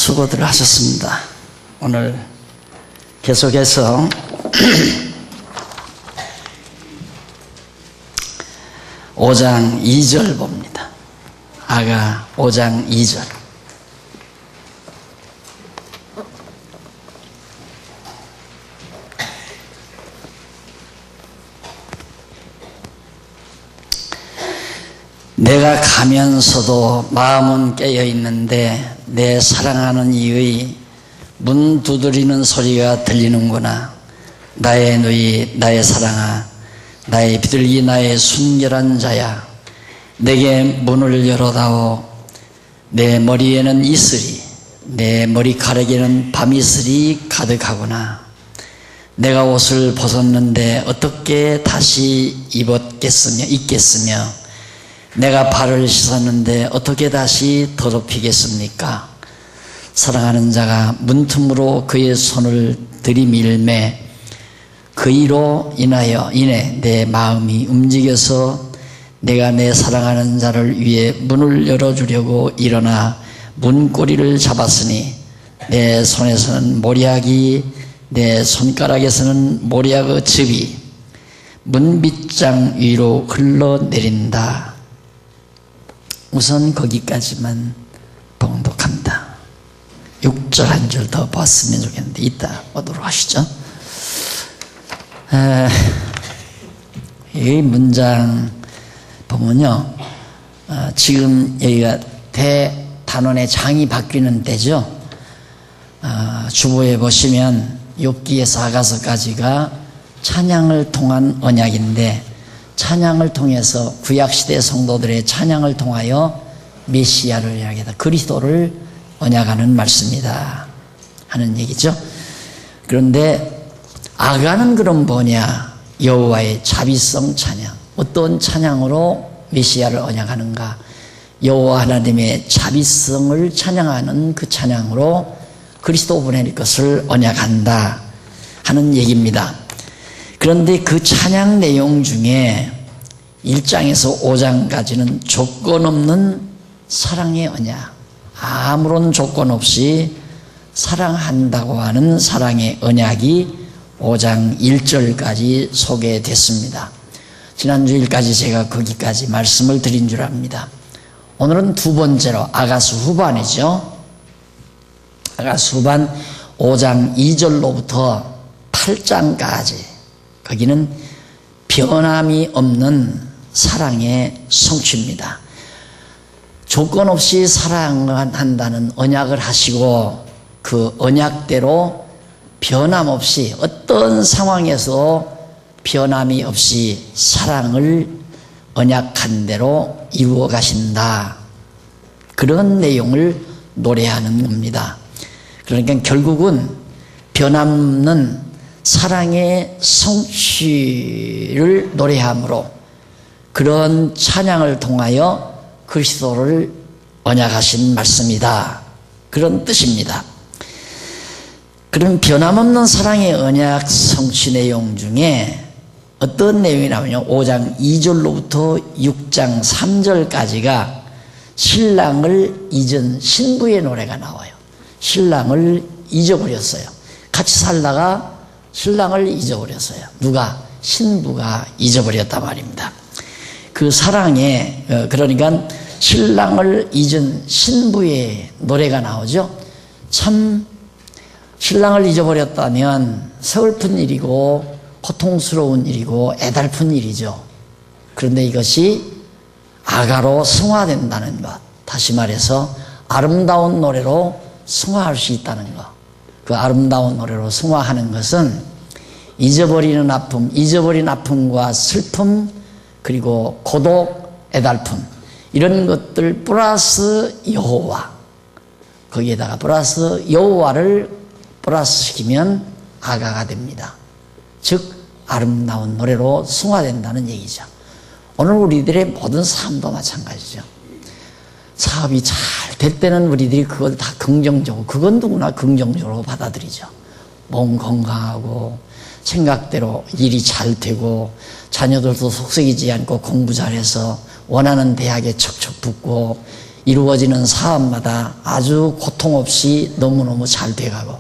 수고들 하셨습니다. 오늘 계속해서 (5장 2절) 봅니다. 아가 5장 2절. 내가 가면서도 마음은 깨어 있는데 내 사랑하는 이의 문 두드리는 소리가 들리는구나. 나의 누이, 나의 사랑아, 나의 비둘기, 나의 순결한 자야, 내게 문을 열어다오. 내 머리에는 이슬이, 내 머리카락에는 밤이슬이 가득하구나. 내가 옷을 벗었는데 어떻게 다시 입겠으며 내가 발을 씻었는데 어떻게 다시 더럽히겠습니까? 사랑하는 자가 문틈으로 그의 손을 들이밀매 그이로 인해 내 마음이 움직여서 내가 내 사랑하는 자를 위해 문을 열어주려고 일어나 문고리를 잡았으니 내 손에서는 모략이, 내 손가락에서는 모략의 즙이 문빗장 위로 흘러내린다. 우선 거기까지만 봉독합니다. 6절 한 줄 더 봤으면 좋겠는데 이따 보도록 하시죠. 이 문장 보면요, 지금 여기가 대단원의 장이 바뀌는 때죠. 주보에 보시면 욥기에서 아가서까지가 찬양을 통한 언약인데, 찬양을 통해서 구약시대 성도들의 찬양을 통하여 메시아를 이야기하다, 그리스도를 언약하는 말씀이다 하는 얘기죠. 그런데 아가는 그럼 뭐냐? 여호와의 자비성 찬양. 어떤 찬양으로 메시아를 언약하는가? 여호와 하나님의 자비성을 찬양하는 그 찬양으로 그리스도 보낼 것을 언약한다 하는 얘기입니다. 그런데 그 찬양 내용 중에 1장에서 5장까지는 조건 없는 사랑의 언약, 아무런 조건 없이 사랑한다고 하는 사랑의 언약이 5장 1절까지 소개됐습니다. 지난주일까지 제가 거기까지 말씀을 드린 줄 압니다. 오늘은 두 번째로 아가수 후반이죠. 아가수 후반 5장 2절로부터 8장까지, 거기는 변함이 없는 사랑의 성취입니다. 조건 없이 사랑한다는 언약을 하시고 그 언약대로 변함없이, 어떤 상황에서 변함이 없이 사랑을 언약한 대로 이루어 가신다, 그런 내용을 노래하는 겁니다. 그러니까 결국은 변함없는 사랑의 성취를 노래함으로 그런 찬양을 통하여 그리스도를 언약하신 말씀이다, 그런 뜻입니다. 그럼 변함없는 사랑의 언약 성취 내용 중에 어떤 내용이 나오냐면 5장 2절로부터 6장 3절까지가 신랑을 잊은 신부의 노래가 나와요. 신랑을 잊어버렸어요. 같이 살다가 신랑을 잊어버렸어요. 누가? 신부가 잊어버렸단 말입니다. 그 사랑에, 그러니까 신랑을 잊은 신부의 노래가 나오죠. 참 신랑을 잊어버렸다면 서글픈 일이고 고통스러운 일이고 애달픈 일이죠. 그런데 이것이 아가로 승화된다는 것, 다시 말해서 아름다운 노래로 승화할 수 있다는 것, 그 아름다운 노래로 승화하는 것은 잊어버리는 아픔, 잊어버린 아픔과 슬픔, 그리고 고독, 애달픔, 이런 것들 플러스 여호와, 거기에다가 플러스 여호와를 플러스 시키면 아가가 됩니다. 즉 아름다운 노래로 승화된다는 얘기죠. 오늘 우리들의 모든 삶도 마찬가지죠. 사업이 잘 될 때는 우리들이 그걸 다 긍정적으로, 그건 누구나 긍정적으로 받아들이죠. 몸 건강하고 생각대로 일이 잘 되고 자녀들도 속썩이지 않고 공부 잘해서 원하는 대학에 척척 붙고 이루어지는 사업마다 아주 고통 없이 너무너무 잘 돼가고,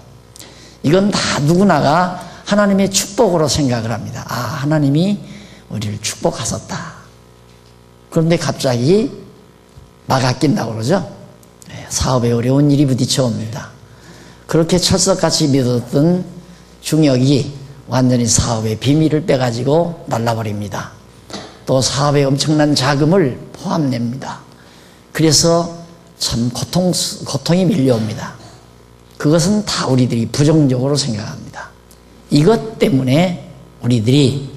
이건 다 누구나가 하나님의 축복으로 생각을 합니다. 아, 하나님이 우리를 축복하셨다. 그런데 갑자기 막아 낀다고 그러죠. 사업에 어려운 일이 부딪혀 옵니다. 그렇게 철석같이 믿었던 중역이 완전히 사업의 비밀을 빼가지고 날라버립니다. 또 사업에 엄청난 자금을 포함냅니다. 그래서 참 고통이 밀려옵니다. 그것은 다 우리들이 부정적으로 생각합니다. 이것 때문에 우리들이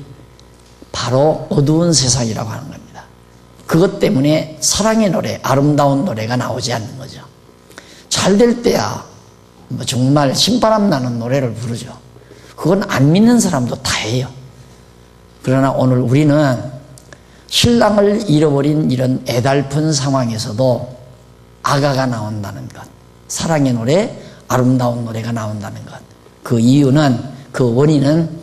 바로 어두운 세상이라고 하는 겁니다. 그것 때문에 사랑의 노래, 아름다운 노래가 나오지 않는 거죠. 잘 될 때야 정말 신바람 나는 노래를 부르죠. 그건 안 믿는 사람도 다 해요. 그러나 오늘 우리는 신랑을 잃어버린 이런 애달픈 상황에서도 아가가 나온다는 것, 사랑의 노래, 아름다운 노래가 나온다는 것, 그 이유는, 그 원인은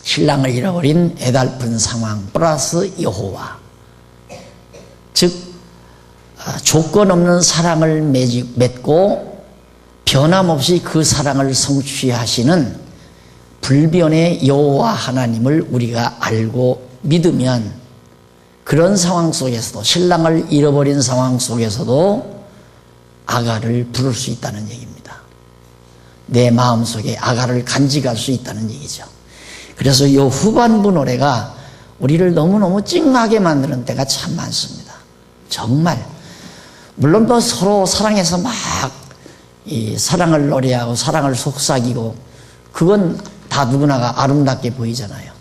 신랑을 잃어버린 애달픈 상황 플러스 여호와, 즉 조건 없는 사랑을 맺고 변함없이 그 사랑을 성취하시는 불변의 여호와 하나님을 우리가 알고 믿으면, 그런 상황 속에서도, 신랑을 잃어버린 상황 속에서도 아가를 부를 수 있다는 얘기입니다. 내 마음속에 아가를 간직할 수 있다는 얘기죠. 그래서 이 후반부 노래가 우리를 너무너무 찡하게 만드는 때가 참 많습니다. 정말 물론 뭐 서로 사랑해서 막 이 사랑을 노래하고 사랑을 속삭이고 그건 다 누구나가 아름답게 보이잖아요.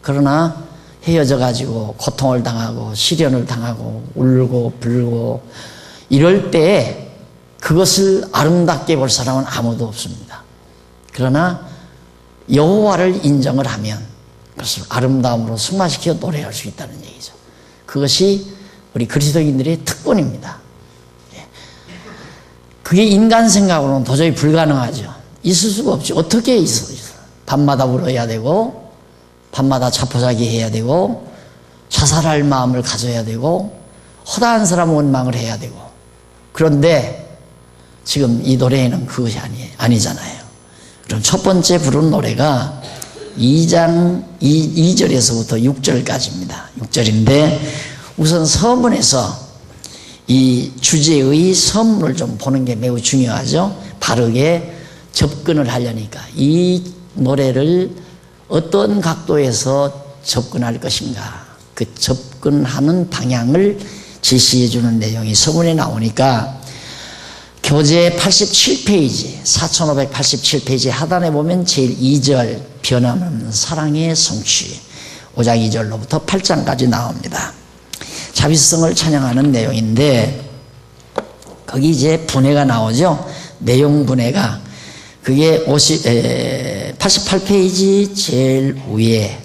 그러나 헤어져 가지고 고통을 당하고 시련을 당하고 울고 불고 이럴 때 그것을 아름답게 볼 사람은 아무도 없습니다. 그러나 여호와를 인정을 하면 그것을 아름다움으로 승화시켜 노래할 수 있다는 얘기죠. 그것이 우리 그리스도인들의 특권입니다. 그게 인간 생각으로는 도저히 불가능하죠. 있을 수가 없지. 어떻게 있어? 밤마다 울어야 되고, 밤마다 자포자기 해야 되고, 자살할 마음을 가져야 되고, 허다한 사람 원망을 해야 되고. 그런데 지금 이 노래에는 그것이 아니잖아요. 그럼 첫 번째 부른 노래가 2장 2절에서부터 6절까지입니다. 6절인데 우선 서문에서 이 주제의 서문을 좀 보는 게 매우 중요하죠. 바르게 접근을 하려니까 이 노래를 어떤 각도에서 접근할 것인가, 그 접근하는 방향을 제시해 주는 내용이 서문에 나오니까 교재 87페이지 4587페이지 하단에 보면 제일 2절 변함없는 사랑의 성취 5장 2절로부터 8장까지 나옵니다. 자비성을 찬양하는 내용인데 거기 이제 분해가 나오죠. 내용 분해가 그게 88페이지 제일 위에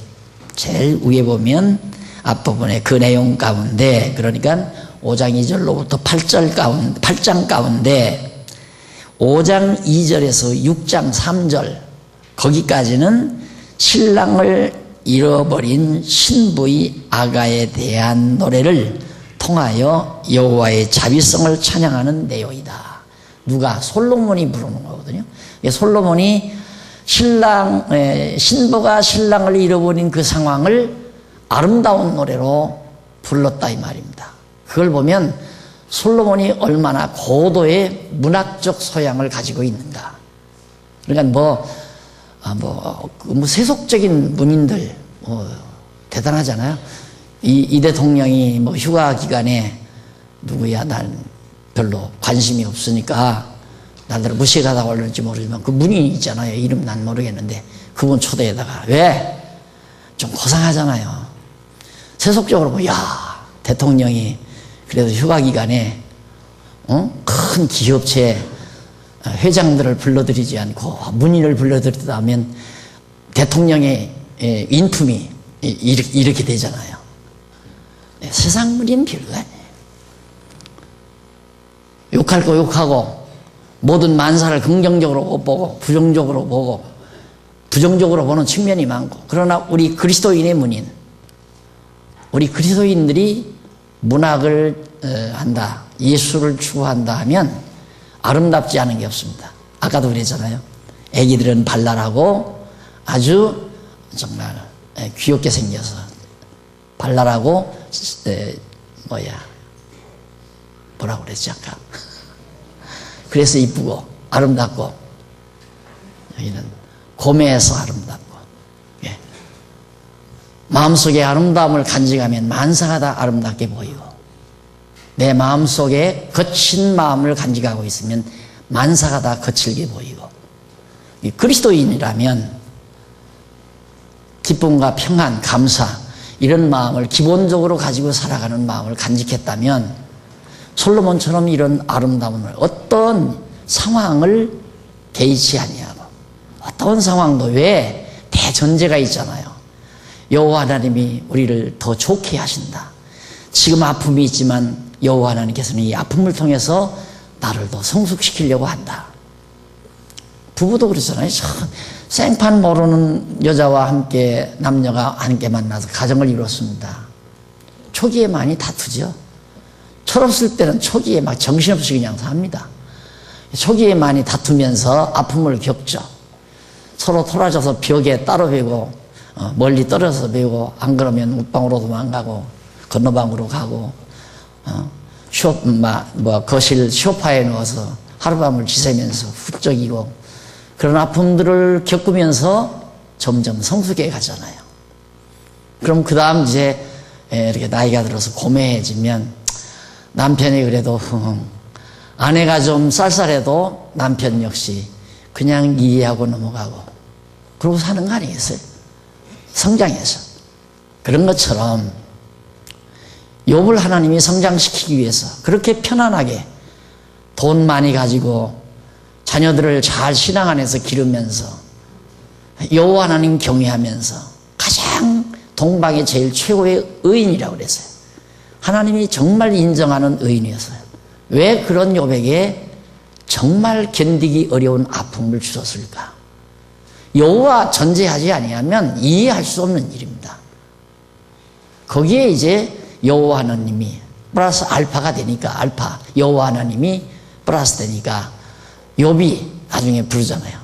보면 앞부분에 그 내용 가운데, 그러니까 5장 2절로부터 8장 가운데 5장 2절에서 6장 3절 거기까지는 신랑을 잃어버린 신부의 아가에 대한 노래를 통하여 여호와의 자비성을 찬양하는 내용이다. 누가? 솔로몬이 부르는 거거든요. 솔로몬이 신부가 신랑을 잃어버린 그 상황을 아름다운 노래로 불렀다 이 말입니다. 그걸 보면 솔로몬이 얼마나 고도의 문학적 소양을 가지고 있는가. 그러니까 세속적인 문인들 대단하잖아요. 이 대통령이 휴가 기간에 누구야, 난 별로 관심이 없으니까 나를 무시하다가 올는지 모르지만 그 문인 있잖아요. 이름 난 모르겠는데 그분 초대에다가 왜? 좀 고상하잖아요. 세속적으로 대통령이 그래도 휴가 기간에 큰 기업체 회장들을 불러들이지 않고 문인을 불러들이다면 대통령의 인품이 이렇게 되잖아요. 세상 문인 별거 아니에요. 욕할 거 욕하고 모든 만사를 긍정적으로 못 보고 부정적으로 보고 부정적으로 보는 측면이 많고, 그러나 우리 그리스도인의 문인, 우리 그리스도인들이 문학을 한다, 예수를 추구한다 하면 아름답지 않은 게 없습니다. 아까도 그랬잖아요. 애기들은 발랄하고 아주 정말 귀엽게 생겨서 발랄하고 뭐라고 그랬지 아까. 그래서 이쁘고 아름답고, 여기는 고매해서 아름답고, 예. 마음속에 아름다움을 간직하면 만사가 다 아름답게 보이고, 내 마음속에 거친 마음을 간직하고 있으면 만사가 다 거칠게 보이고, 그리스도인이라면 기쁨과 평안, 감사 이런 마음을 기본적으로 가지고 살아가는 마음을 간직했다면 솔로몬처럼 이런 아름다움을 어떤 상황을 개의치 아니하고, 어떤 상황도 왜 대전제가 있잖아요. 여호와 하나님이 우리를 더 좋게 하신다. 지금 아픔이 있지만 여호와 하나님께서는 이 아픔을 통해서 나를 더 성숙시키려고 한다. 부부도 그러잖아요. 생판 모르는 여자와 함께, 남녀가 함께 만나서 가정을 이뤘습니다. 초기에 많이 다투죠. 철없을 때는 초기에 막 정신없이 그냥 삽니다. 초기에 많이 다투면서 아픔을 겪죠. 서로 토라져서 벽에 따로 베고, 멀리 떨어져서 베고, 안 그러면 웃방으로 도망가고, 건너방으로 가고, 거실 소파에 누워서 하룻밤을 지새면서 훌쩍이고, 그런 아픔들을 겪으면서 점점 성숙해 가잖아요. 그럼 그 다음 이제 이렇게 나이가 들어서 고매해지면 남편이 그래도 아내가 좀 쌀쌀해도 남편 역시 그냥 이해하고 넘어가고 그러고 사는 거 아니겠어요? 성장해서. 그런 것처럼 욥을 하나님이 성장시키기 위해서 그렇게 편안하게 돈 많이 가지고 자녀들을 잘 신앙 안에서 기르면서 여호와 하나님 경외하면서 가장 동방의 제일 최고의 의인이라고 그랬어요. 하나님이 정말 인정하는 의인이었어요. 왜 그런 욥에게 정말 견디기 어려운 아픔을 주셨을까? 여호와 전제하지 아니하면 이해할 수 없는 일입니다. 거기에 이제 여호와 하나님이 플러스 알파가 되니까, 알파 여호와 하나님이 플러스 되니까 욥이 나중에 부르잖아요.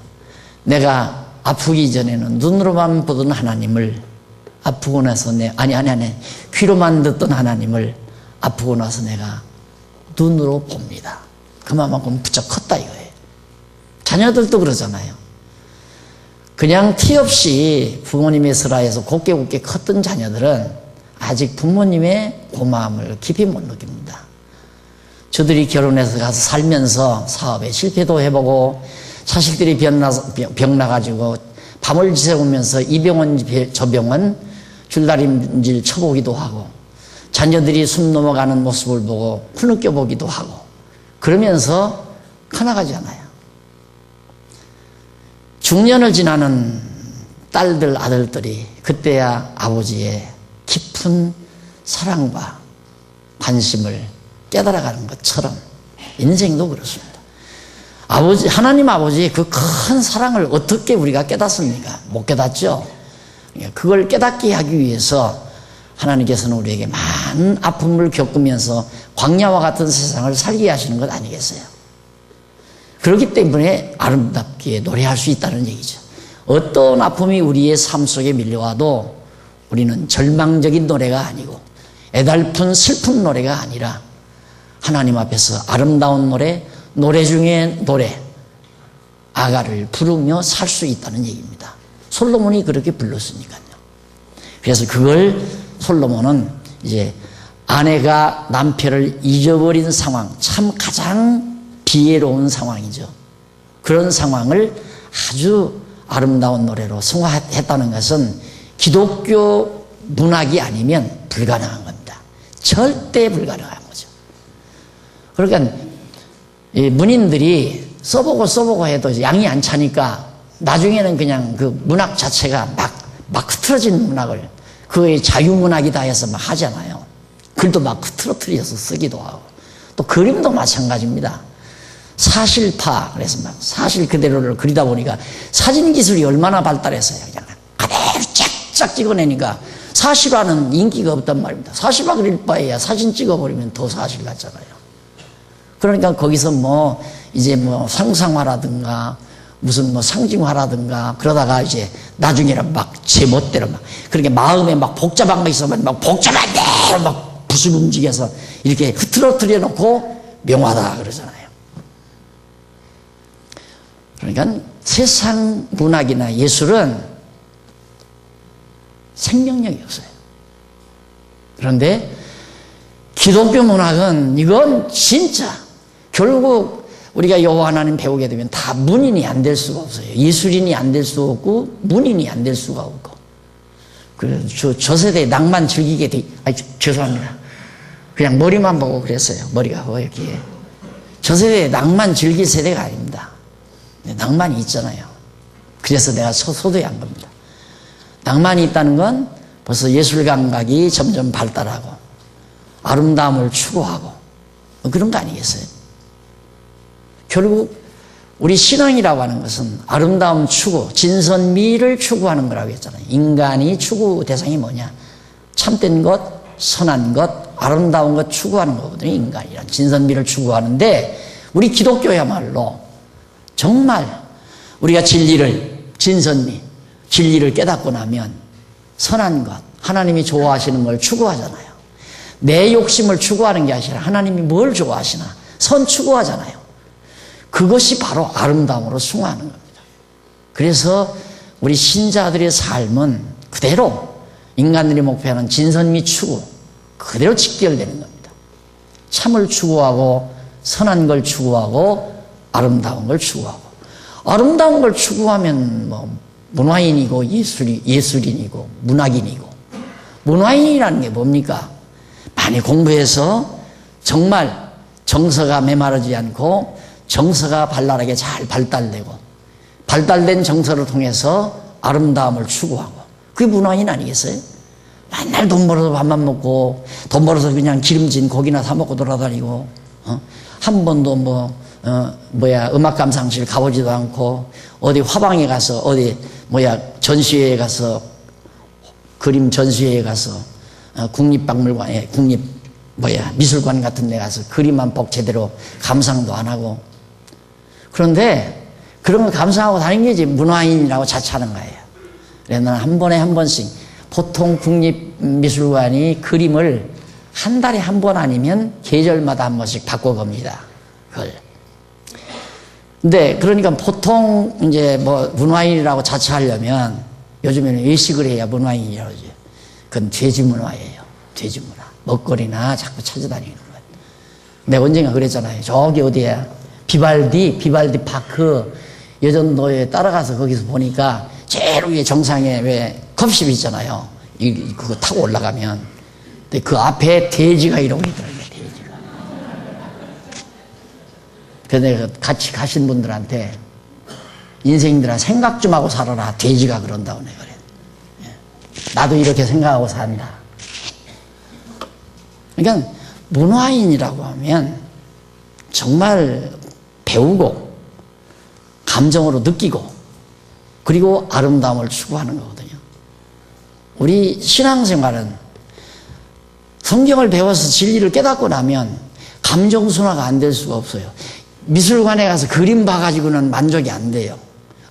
내가 아프기 전에는 눈으로만 보던 하나님을 아프고 나서 귀로만 듣던 하나님을 아프고 나서 내가 눈으로 봅니다. 그만큼 부쩍 컸다 이거예요. 자녀들도 그러잖아요. 그냥 티 없이 부모님의 슬하에서 곱게 컸던 자녀들은 아직 부모님의 고마움을 깊이 못 느낍니다. 저들이 결혼해서 가서 살면서 사업에 실패도 해보고, 자식들이 병 나가지고 밤을 지새우면서 이 병원 저 병원 줄다림질 쳐보기도 하고, 자녀들이 숨 넘어가는 모습을 보고 흐느껴 보기도 하고, 그러면서 커나가잖아요. 중년을 지나는 딸들, 아들들이 그때야 아버지의 깊은 사랑과 관심을 깨달아가는 것처럼 인생도 그렇습니다. 하나님 아버지의 그 큰 사랑을 어떻게 우리가 깨닫습니까? 못 깨닫죠. 그걸 깨닫게 하기 위해서 하나님께서는 우리에게 많은 아픔을 겪으면서 광야와 같은 세상을 살게 하시는 것 아니겠어요? 그렇기 때문에 아름답게 노래할 수 있다는 얘기죠. 어떤 아픔이 우리의 삶 속에 밀려와도 우리는 절망적인 노래가 아니고 애달픈 슬픈 노래가 아니라 하나님 앞에서 아름다운 노래 중에 노래, 아가를 부르며 살 수 있다는 얘기입니다. 솔로몬이 그렇게 불렀으니까요. 그래서 그걸 솔로몬은 이제 아내가 남편을 잊어버린 상황, 참 가장 비애로운 상황이죠. 그런 상황을 아주 아름다운 노래로 승화했다는 것은 기독교 문학이 아니면 불가능한 겁니다. 절대 불가능한 거죠. 그러니까 이 문인들이 써보고 해도 양이 안 차니까 나중에는 그냥 그 문학 자체가 막 흐트러진 문학을, 그의 자유문학이다 해서 막 하잖아요. 글도 막 흐트러뜨려서 쓰기도 하고, 또 그림도 마찬가지입니다. 사실파, 그래서 막 사실 그대로를 그리다 보니까 사진 기술이 얼마나 발달했어요. 그냥 그대로 쫙쫙 찍어내니까 사실화는 인기가 없단 말입니다. 사실화 그릴 바에야 사진 찍어버리면 더 사실 같잖아요. 그러니까 거기서 뭐 이제 뭐 상상화라든가 무슨 뭐 상징화라든가 그러다가 이제 나중에는 막 제 멋대로 막 그렇게 마음에 막 복잡한 거 있으면 막 복잡한 대로 막 부술 움직여서 이렇게 흐트러뜨려 놓고 명화다 그러잖아요. 그러니까 세상 문학이나 예술은 생명력이 없어요. 그런데 기독교 문학은 이건 진짜 결국 우리가 여호와 하나님 배우게 되면 다 문인이 안 될 수가 없어요. 예술인이 안 될 수 없고 문인이 안 될 수가 없고. 그래서 저 세대에 낭만 즐기게 돼. 죄송합니다. 그냥 머리만 보고 그랬어요. 머리가 이렇게. 저 세대에 낭만 즐길 세대가 아닙니다. 낭만이 있잖아요. 그래서 내가 소도한 겁니다. 낭만이 있다는 건 벌써 예술 감각이 점점 발달하고 아름다움을 추구하고 그런 거 아니겠어요? 결국 우리 신앙이라고 하는 것은 아름다움 추구, 진선미를 추구하는 거라고 했잖아요. 인간이 추구 대상이 뭐냐? 참된 것, 선한 것, 아름다운 것 추구하는 거거든요. 인간이란 진선미를 추구하는데 우리 기독교야말로 정말 우리가 진리를, 진선미, 진리를 깨닫고 나면 선한 것, 하나님이 좋아하시는 걸 추구하잖아요. 내 욕심을 추구하는 게 아니라 하나님이 뭘 좋아하시나 선 추구하잖아요. 그것이 바로 아름다움으로 숭화하는 겁니다. 그래서 우리 신자들의 삶은 그대로 인간들이 목표하는 진선미 추구 그대로 직결되는 겁니다. 참을 추구하고 선한 걸 추구하고 아름다운 걸 추구하고 아름다운 걸 추구하면 뭐 문화인이고 예술인이고 문학인이고 문화인이라는 게 뭡니까? 많이 공부해서 정말 정서가 메마르지 않고 정서가 발랄하게 잘 발달되고 발달된 정서를 통해서 아름다움을 추구하고 그게 문화인 아니겠어요? 맨날 돈 벌어서 밥만 먹고 돈 벌어서 그냥 기름진 고기나 사 먹고 돌아다니고 한 번도 음악 감상실 가보지도 않고 어디 화방에 가서 어디 전시회에 가서 그림 전시회에 가서 국립박물관에 미술관 같은 데 가서 그림 한 복 제대로 감상도 안 하고 그런데 그런 거 감상하고 다니는 게 문화인이라고 자처하는 거예요. 그래서 나는 한 번에 한 번씩 보통 국립미술관이 그림을 한 달에 한 번 아니면 계절마다 한 번씩 바꿔갑니다. 그걸. 근데 그러니까 보통 이제 뭐 문화인이라고 자처하려면 요즘에는 외식을 해야 문화인이라고 하죠. 그건 돼지 문화예요. 돼지 문화. 먹거리나 자꾸 찾아다니는 거예요. 내가 언젠가 그랬잖아요. 저기 어디야? 비발디 파크 여전도에 따라가서 거기서 보니까 제일 위에 정상에 왜 컵십 있잖아요. 그거 타고 올라가면. 근데 그 앞에 돼지가 이러고 있더라고요. 돼지가. 그래서 내가 같이 가신 분들한테 인생들아 생각 좀 하고 살아라. 돼지가 그런다고 내가 그래. 나도 이렇게 생각하고 산다. 그러니까 문화인이라고 하면 정말 배우고 감정으로 느끼고 그리고 아름다움을 추구하는 거거든요. 우리 신앙생활은 성경을 배워서 진리를 깨닫고 나면 감정 순화가 안 될 수가 없어요. 미술관에 가서 그림 봐가지고는 만족이 안 돼요.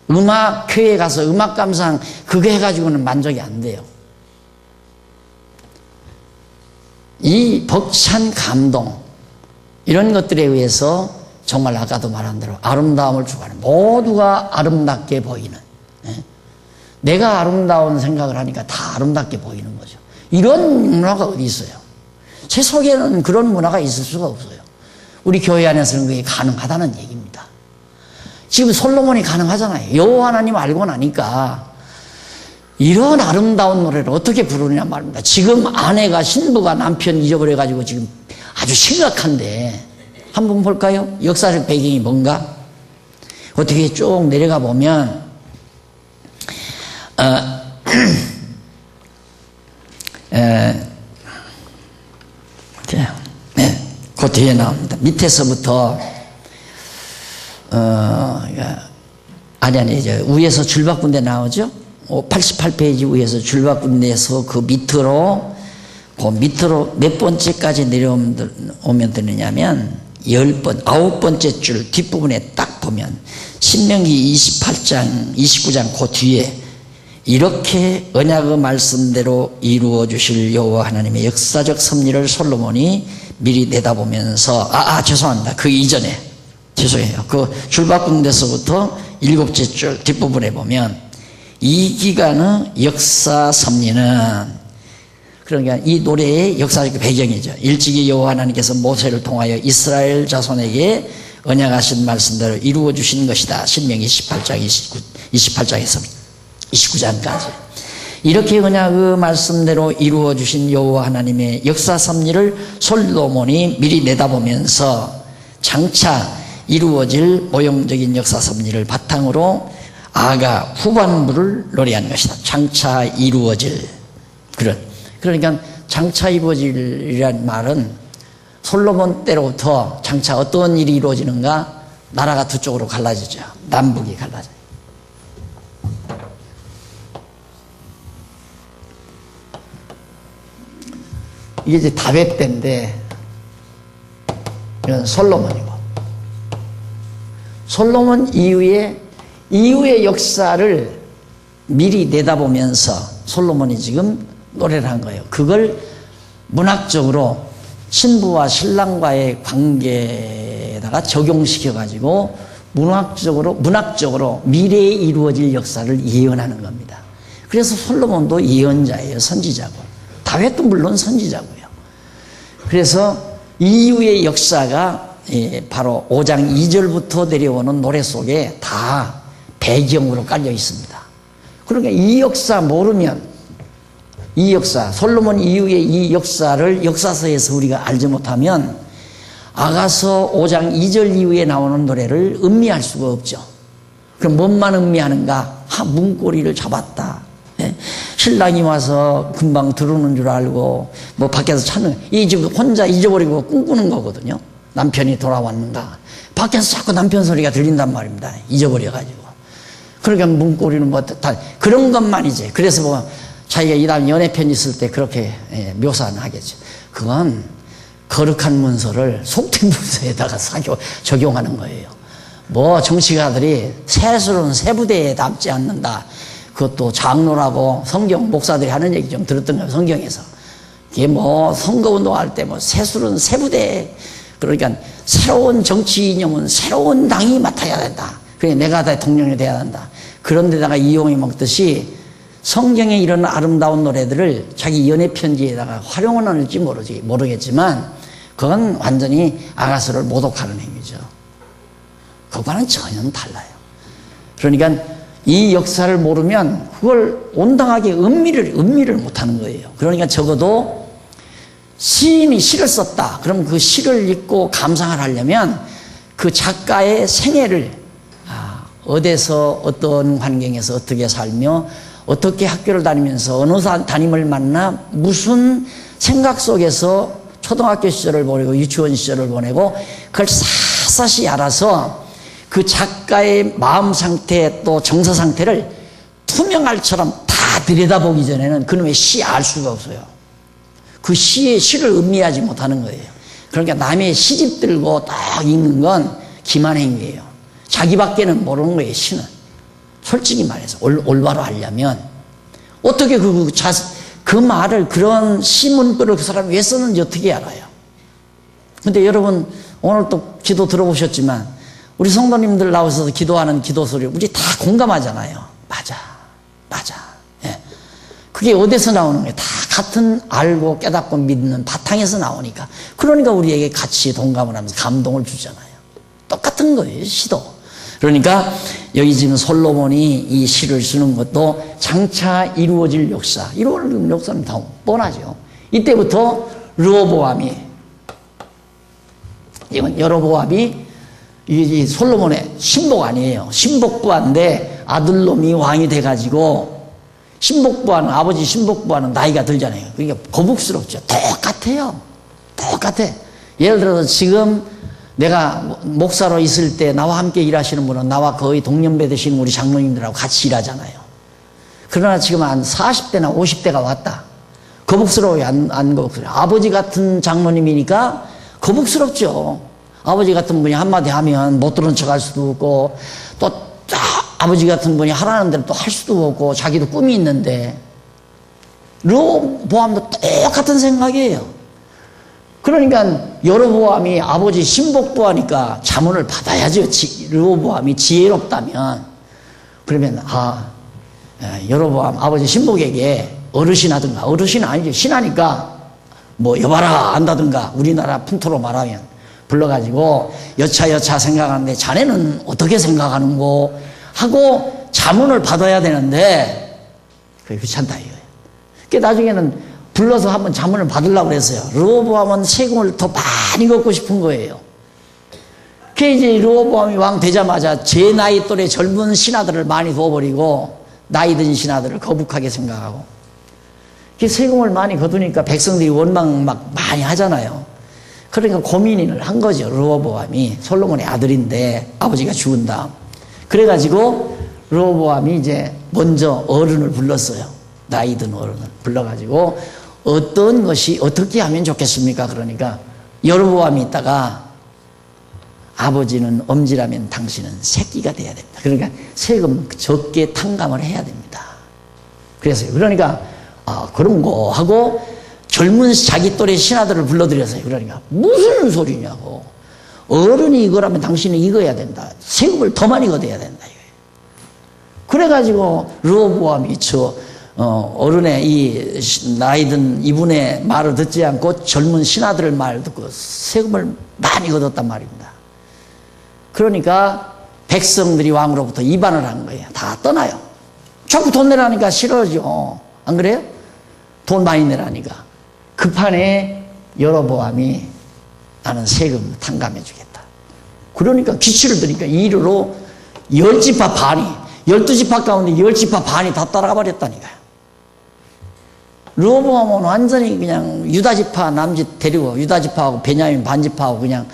음악회에 가서 음악 감상 그거 해가지고는 만족이 안 돼요. 이 벅찬 감동 이런 것들에 의해서 정말 아까도 말한 대로 아름다움을 추구하는 모두가 아름답게 보이는 내가 아름다운 생각을 하니까 다 아름답게 보이는 거죠. 이런 문화가 어디 있어요? 제 속에는 그런 문화가 있을 수가 없어요. 우리 교회 안에서는 그게 가능하다는 얘기입니다. 지금 솔로몬이 가능하잖아요. 여호와 하나님 알고 나니까 이런 아름다운 노래를 어떻게 부르느냐 말입니다. 지금 아내가 신부가 남편 잊어버려가지고 지금 아주 심각한데 한번 볼까요? 역사적 배경이 뭔가? 어떻게 쭉 내려가 보면 그 뒤에 나옵니다. 밑에서부터 아니 이제 위에서 줄바꾼데 나오죠. 88페이지 위에서 줄바꿈 내서 그 밑으로 몇 번째까지 내려오면 되느냐면 9번째 줄 뒷부분에 딱 보면 신명기 29장 그 뒤에 이렇게 언약의 말씀대로 이루어 주실 여호와 하나님의 역사적 섭리를 솔로몬이 미리 내다보면서 죄송합니다. 그 이전에 죄송해요. 그 줄바꿈에서부터 7째 줄 뒷부분에 보면 이 기간의 역사 섭리는 그러니까 이 노래의 역사적 배경이죠. 일찍이 여호와 하나님께서 모세를 통하여 이스라엘 자손에게 언약하신 말씀대로 이루어 주신 것이다. 신명기 28장에서 29장까지 이렇게 언약의 말씀대로 이루어 주신 여호와 하나님의 역사 섭리를 솔로몬이 미리 내다보면서 장차 이루어질 모형적인 역사 섭리를 바탕으로 아가 후반부를 노래한 것이다. 장차 이루어질 그러니까 장차 이루어질이라는 말은 솔로몬 때로부터 장차 어떤 일이 이루어지는가 나라가 두 쪽으로 갈라지죠. 남북이 갈라져요. 이게 이제 다윗 때인데 이건 솔로몬이고 솔로몬 이후의 역사를 미리 내다보면서 솔로몬이 지금 노래를 한 거예요. 그걸 문학적으로 신부와 신랑과의 관계에다가 적용시켜가지고 문학적으로 미래에 이루어질 역사를 예언하는 겁니다. 그래서 솔로몬도 예언자예요. 선지자고. 다윗도 물론 선지자고요. 그래서 이후의 역사가 바로 5장 2절부터 내려오는 노래 속에 다 배경으로 깔려 있습니다. 그러니까 이 역사 모르면 이 역사, 솔로몬 이후의 이 역사를 역사서에서 우리가 알지 못하면 아가서 5장 2절 이후에 나오는 노래를 음미할 수가 없죠. 그럼 뭔만 음미하는가? 문고리를 잡았다. 신랑이 와서 금방 들어오는 줄 알고 뭐 밖에서 찾는 이 지금 혼자 잊어버리고 꿈꾸는 거거든요. 남편이 돌아왔는가? 밖에서 자꾸 남편 소리가 들린단 말입니다. 잊어버려가지고. 그러니까 문고리는 뭐 다 그런 것만이지. 그래서 뭐 자기가 이 다음 연애편 있을 때 그렇게 묘사는 하겠죠. 그건 거룩한 문서를 속된 문서에다가 적용하는 거예요. 뭐 정치가들이 세술은 세부대에 담지 않는다. 그것도 장로라고 성경 목사들이 하는 얘기 좀 들었던 거예요. 성경에서. 이게 뭐 선거운동할 때 뭐 세술은 세부대에 그러니까 새로운 정치 이념은 새로운 당이 맡아야 된다. 그래 내가 대통령이 돼야 된다. 그런 데다가 이용해 먹듯이 성경에 이런 아름다운 노래들을 자기 연애 편지에다가 활용은 할지 모르겠지만 그건 완전히 아가서를 모독하는 행위죠. 그거와는 전혀 달라요. 그러니까 이 역사를 모르면 그걸 온당하게 음미를 못하는 거예요. 그러니까 적어도 시인이 시를 썼다. 그럼 그 시를 읽고 감상을 하려면 그 작가의 생애를 어디서 어떤 환경에서 어떻게 살며 어떻게 학교를 다니면서 어느 담임을 만나 무슨 생각 속에서 초등학교 시절을 보내고 유치원 시절을 보내고 그걸 샅샅이 알아서 그 작가의 마음 상태 또 정서 상태를 투명알처럼 다 들여다보기 전에는 그놈의 시 알 수가 없어요. 그 시를 음미하지 못하는 거예요. 그러니까 남의 시집 들고 딱 읽는 건 기만 행위예요. 자기밖에는 모르는 거예요. 시는. 솔직히 말해서 올바로 하려면 어떻게 그 말을 그런 시문구를 그 사람이 왜 썼는지 어떻게 알아요? 근데 여러분 오늘 또 기도 들어보셨지만 우리 성도님들 나오셔서 기도하는 기도 소리 우리 다 공감하잖아요. 맞아. 예. 그게 어디서 나오는 거예요? 다 같은 알고 깨닫고 믿는 바탕에서 나오니까. 그러니까 우리에게 같이 동감을 하면서 감동을 주잖아요. 똑같은 거예요. 시도. 그러니까 여기 지금 솔로몬이 이 시를 쓰는 것도 장차 이루어질 역사. 이루어질 역사는 다 뻔하죠. 이때부터 르호보암이 이건 여로보암이 이 솔로몬의 신복 아니에요. 신복부하인데 아들놈이 왕이 돼가지고 신복부하는 아버지 신복부하는 나이가 들잖아요. 그러니까 거북스럽죠. 똑같아. 예를 들어서 지금 내가 목사로 있을 때 나와 함께 일하시는 분은 나와 거의 동년배 되시는 우리 장로님들하고 같이 일하잖아요. 그러나 지금 한 40대나 50대가 왔다. 거북스러워요, 안 거북스러워요? 아버지 같은 장로님이니까 거북스럽죠. 아버지 같은 분이 한마디 하면 못 들은 척 할 수도 없고, 또 아버지 같은 분이 하라는 대로 또 할 수도 없고, 자기도 꿈이 있는데, 르호보암도 똑같은 생각이에요. 그러니까 여로보암이 아버지 신복도 하니까 자문을 받아야죠. 르호보암이 지혜롭다면. 그러면 여로보암 아버지 신복에게 어르신하든가, 어르신은 아니죠, 신하니까 뭐 여봐라 안다든가, 우리나라 풍토로 말하면 불러가지고 여차 생각하는데 자네는 어떻게 생각하는고 하고 자문을 받아야 되는데 그게 귀찮다 이거예요. 그러니까 나중에는 불러서 한번 자문을 받으려고 그랬어요. 르호보암은 세금을 더 많이 걷고 싶은 거예요. 그 이제 르호보암이 왕 되자마자 제 나이 또래 젊은 신하들을 많이 둬버리고 나이 든 신하들을 거북하게 생각하고, 그 세금을 많이 거두니까 백성들이 원망 막 많이 하잖아요. 그러니까 고민을 한 거죠. 르호보암이 솔로몬의 아들인데 아버지가 죽은 다음. 그래가지고 르호보암이 이제 먼저 어른을 불렀어요. 나이 든 어른을 불러가지고 어떤 것이 어떻게 하면 좋겠습니까? 그러니까 여로보암이 있다가 아버지는 엄지라면 당신은 새끼가 돼야 됩니다. 그러니까 세금 적게 탕감을 해야 됩니다. 그래서요. 그러니까 그런 거 하고 젊은 자기 또래 신하들을 불러들여서요. 그러니까 무슨 소리냐고. 어른이 이거라면 당신은 이거 해야 된다. 세금을 더 많이 걷어야 된다. 그래가지고 르호보암이 어른의 이 나이든 이분의 말을 듣지 않고 젊은 신하들의 말을 듣고 세금을 많이 걷었단 말입니다. 그러니까 백성들이 왕으로부터 이반을 한 거예요. 다 떠나요. 자꾸 돈 내라니까 싫어져. 안 그래요? 돈 많이 내라니까. 급한에 여로보암이 나는 세금 탕감해 주겠다. 그러니까 기치를 드니까 이르로 10지파 반이, 12지파 가운데 10지파 반이 다 따라가 버렸다니까요. 르호보암은 완전히 그냥 유다지파 남짓 데리고 유다지파하고 베냐민 반지파하고 그냥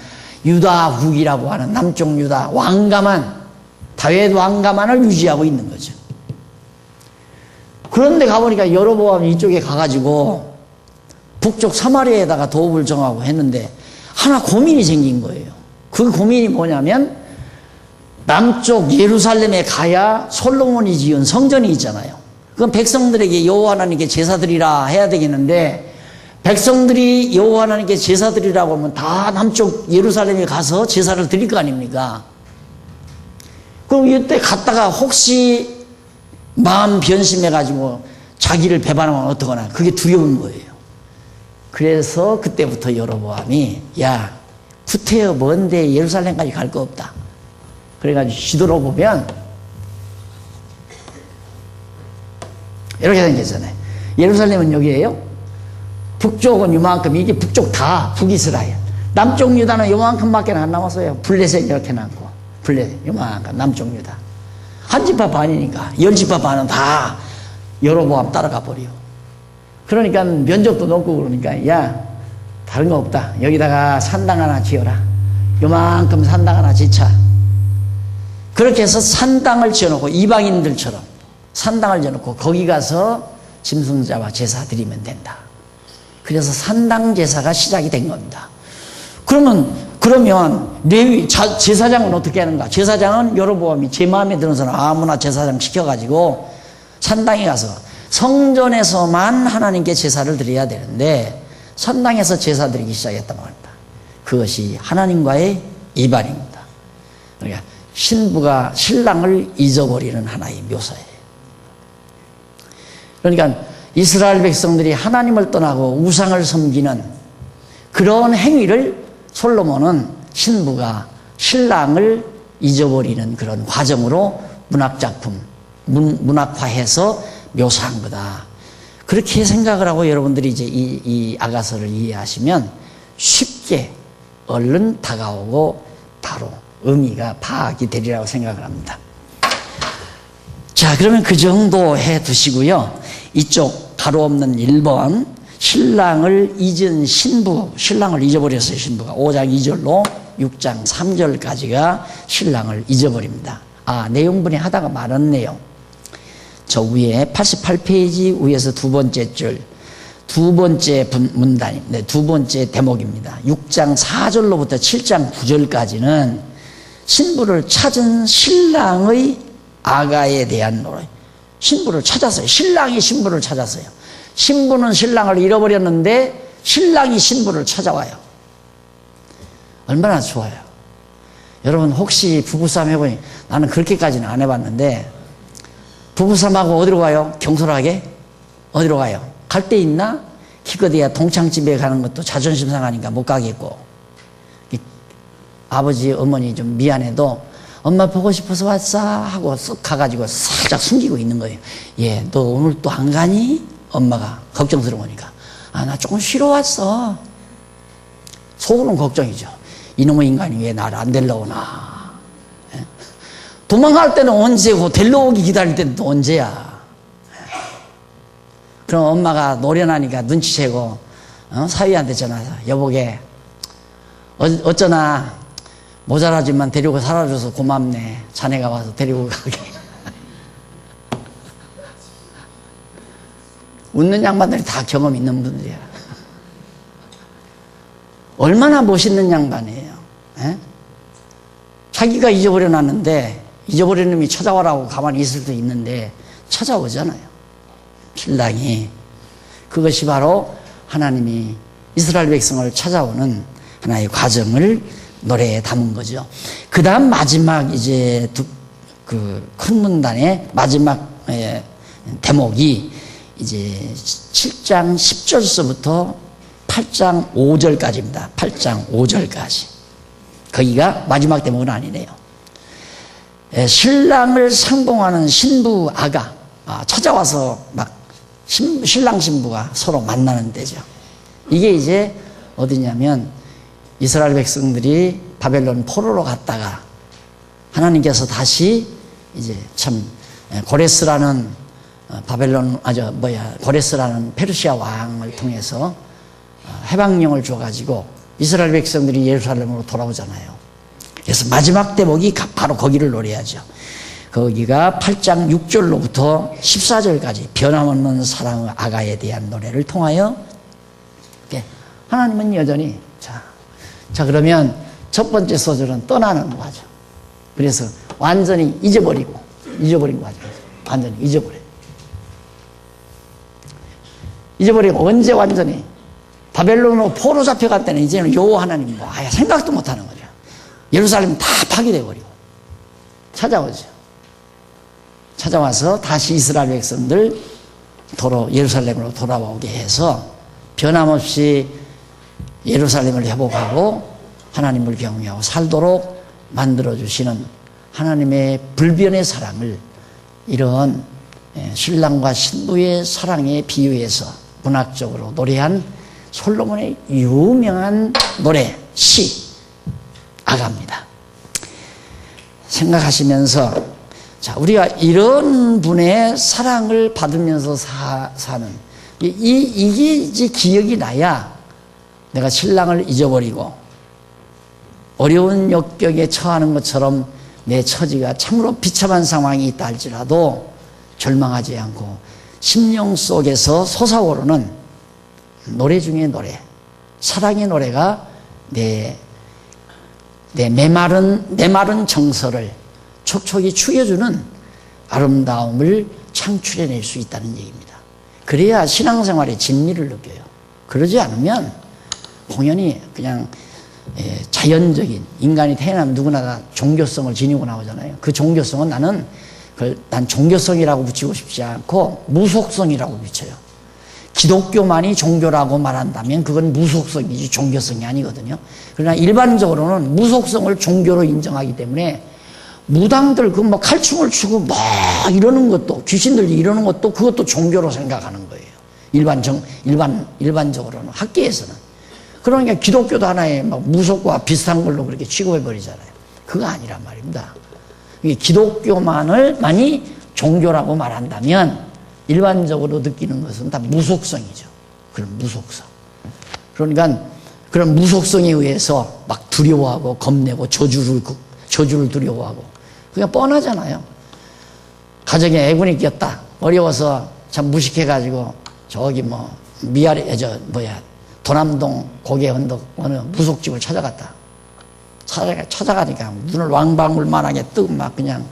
유다국이라고 하는 남쪽 유다 왕가만, 다윗 왕가만을 유지하고 있는 거죠. 그런데 가보니까 여로보암이 이쪽에 가가지고 북쪽 사마리아에다가 도읍을 정하고 했는데 하나 고민이 생긴 거예요. 그 고민이 뭐냐면 남쪽 예루살렘에 가야 솔로몬이 지은 성전이 있잖아요. 그럼 백성들에게 여호와 하나님께 제사드리라 해야 되겠는데, 백성들이 여호와 하나님께 제사드리라고 하면 다 남쪽 예루살렘에 가서 제사를 드릴 거 아닙니까? 그럼 이때 갔다가 혹시 마음 변심해가지고 자기를 배반하면 어떡하나, 그게 두려운 거예요. 그래서 그때부터 여로보암이 야, 구태여 먼데 예루살렘까지 갈 거 없다. 그래가지고 지도로 보면 이렇게 생겼잖아요. 예루살렘은 여기에요. 북쪽은 요만큼, 이게 북쪽 다 북이스라엘. 남쪽 유다는 요만큼밖에 안 남았어요. 블레셋 이렇게 남고, 블레셋 요만큼 남쪽 유다. 한 지파 반이니까 10지파 반은 다 여로보암 따라가 버려. 그러니까 면적도 높고 그러니까 야, 다른 거 없다. 여기다가 산당 하나 지어라. 요만큼 산당 하나 짓자. 그렇게 해서 산당을 지어놓고 이방인들처럼 산당을 지어놓고 거기 가서 짐승자와 제사 드리면 된다. 그래서 산당 제사가 시작이 된 겁니다. 그러면 레위 제사장은 어떻게 하는가? 제사장은 여로보암이 제 마음에 들어서는 아무나 제사장 시켜가지고 산당에 가서 성전에서만 하나님께 제사를 드려야 되는데 산당에서 제사 드리기 시작했단 말입니다. 그것이 하나님과의 이반입니다. 그러니까 신부가 신랑을 잊어버리는 하나의 묘사예요. 그러니까 이스라엘 백성들이 하나님을 떠나고 우상을 섬기는 그런 행위를 솔로몬은 신부가 신랑을 잊어버리는 그런 과정으로 문학작품, 문학화해서 묘사한 거다. 그렇게 생각을 하고 여러분들이 이제 이 아가서를 이해하시면 쉽게 얼른 다가오고 바로 의미가 파악이 되리라고 생각을 합니다. 자, 그러면 그 정도 해 두시고요. 이쪽 가로 없는 1번 신랑을 잊은 신부, 신랑을 잊어버렸어요. 신부가 5장 2절로 6장 3절까지가 신랑을 잊어버립니다. 내용분이 하다가 말았네요. 저 위에 88페이지 위에서 두 번째 줄, 두 번째 문단입니다. 두 번째 대목입니다. 6장 4절로부터 7장 9절까지는 신부를 찾은 신랑의 아가에 대한 노래. 신부를 찾았어요. 신랑이 신부를 찾았어요. 신부는 신랑을 잃어버렸는데 신랑이 신부를 찾아와요. 얼마나 좋아요. 여러분 혹시 부부싸움 해보니, 나는 그렇게까지는 안 해봤는데, 부부싸움하고 어디로 가요? 경솔하게? 어디로 가요? 갈 데 있나? 기껏해야 동창집에 가는 것도 자존심 상하니까 못 가겠고, 아버지 어머니 좀 미안해도 엄마 보고 싶어서 왔어 하고 쓱 가가지고 살짝 숨기고 있는 거예요. 예, 너 오늘 또 안 가니? 엄마가 걱정스러우니까. 아, 나 조금 쉬러 왔어. 속으로는 걱정이죠. 이놈의 인간이 왜 나를 안 데려오나. 예? 도망갈 때는 언제고 데려오기 기다릴 때는 또 언제야. 그럼 엄마가 노련하니까 눈치채고 사위한테 전화해서, 여보게 어쩌나 모자라지만 데리고 살아줘서 고맙네. 자네가 와서 데리고 가게. 웃는 양반들이 다 경험 있는 분들이야. 얼마나 멋있는 양반이에요. 에? 자기가 잊어버려 놨는데, 잊어버린 놈이 찾아와라고 가만히 있을 때 있는데 찾아오잖아요. 신랑이. 그것이 바로 하나님이 이스라엘 백성을 찾아오는 하나의 과정을 노래에 담은 거죠. 그 다음 마지막 이제 그 큰 문단의 마지막 대목이 이제 7장 10절서부터 8장 5절까지입니다. 8장 5절까지. 거기가 마지막 대목은 아니네요. 신랑을 상봉하는 신부 아가 찾아와서 막 신랑 신부가 서로 만나는 때죠. 이게 이제 어디냐면 이스라엘 백성들이 바벨론 포로로 갔다가 하나님께서 다시 이제 참 고레스라는 고레스라는 페르시아 왕을 통해서 해방령을 줘가지고 이스라엘 백성들이 예루살렘으로 돌아오잖아요. 그래서 마지막 대목이 바로 거기를 노래하죠. 거기가 8장 6절로부터 14절까지 변함없는 사랑의 아가에 대한 노래를 통하여 하나님은 여전히 자 그러면 첫 번째 소절은 떠나는 거죠. 그래서 완전히 잊어버린 거죠. 완전히 잊어버리고 언제 완전히 바벨론으로 포로 잡혀갈 때는 이제는 요 하나님 아예 생각도 못하는 거죠. 예루살렘 다 파괴돼 버리고 찾아오죠. 찾아와서 다시 이스라엘 백성들 예루살렘으로 돌아오게 해서 변함없이 예루살렘을 회복하고 하나님을 경외하고 살도록 만들어주시는 하나님의 불변의 사랑을 이런 신랑과 신부의 사랑에 비유해서 문학적으로 노래한 솔로몬의 유명한 노래, 시, 아가입니다. 생각하시면서 우리가 이런 분의 사랑을 받으면서 사는 이게 이제 기억이 나야 내가 신랑을 잊어버리고 어려운 역경에 처하는 것처럼 내 처지가 참으로 비참한 상황이 있다 할지라도 절망하지 않고 심령 속에서 솟아오르는 노래 중에 노래, 사랑의 노래가 내 메마른 정서를 촉촉이 축여주는 아름다움을 창출해낼 수 있다는 얘기입니다. 그래야 신앙생활의 진리를 느껴요. 그러지 않으면 공연히 그냥 자연적인, 인간이 태어나면 누구나 다 종교성을 지니고 나오잖아요. 그 종교성은 난 종교성이라고 붙이고 싶지 않고 무속성이라고 붙여요. 기독교만이 종교라고 말한다면 그건 무속성이지 종교성이 아니거든요. 그러나 일반적으로는 무속성을 종교로 인정하기 때문에 무당들 칼춤을 추고 이러는 것도, 귀신들이 이러는 것도 그것도 종교로 생각하는 거예요. 일반적으로는, 학계에서는. 그러니까 기독교도 하나의 무속과 비슷한 걸로 그렇게 취급해버리잖아요. 그거 아니란 말입니다. 기독교만이 종교라고 말한다면 일반적으로 느끼는 것은 다 무속성이죠. 그런 무속성. 그러니까 그런 무속성에 의해서 두려워하고 겁내고 저주를 두려워하고 그냥 뻔하잖아요. 가정에 애군이 꼈다. 어려워서 참 무식해가지고 저기 뭐 미아래 도남동 고개 언덕 어느 무속집을 찾아갔다. 찾아가니까 눈을 왕방울만하게 뜨고 막 그냥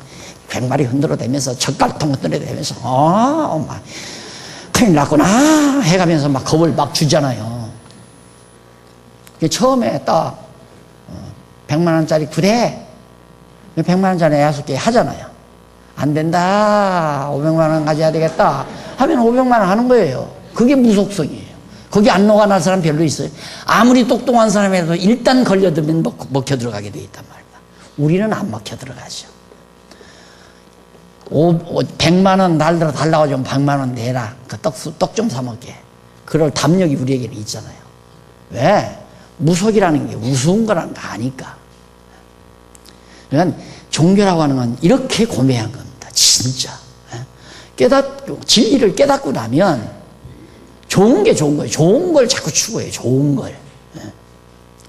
괭마리 흔들어대면서 젓갈통 흔들어대면서 막 큰일 났구나 해가면서 막 겁을 막 주잖아요. 처음에 딱 100만 원짜리 구대 100만 원짜리 6개 하잖아요. 안 된다. 500만 원 가져야 되겠다 하면 500만 원 하는 거예요. 그게 무속성이에요. 거기 안 녹아날 사람 별로 있어요. 아무리 똑똑한 사람이라도 일단 걸려들면 먹혀 들어가게 돼 있단 말이야. 우리는 안 먹혀 들어가죠. 100만 원 날들어 달라고 좀 100만 원 내라. 그 떡 좀 사 먹게. 그럴 담력이 우리에게는 있잖아요. 왜? 무속이라는 게 우스운 거라는 거 아니까. 그러니까 종교라고 하는 건 이렇게 고매한 겁니다. 진짜. 진리를 깨닫고 나면 좋은 게 좋은 거예요. 좋은 걸 자꾸 추구해요. 좋은 걸.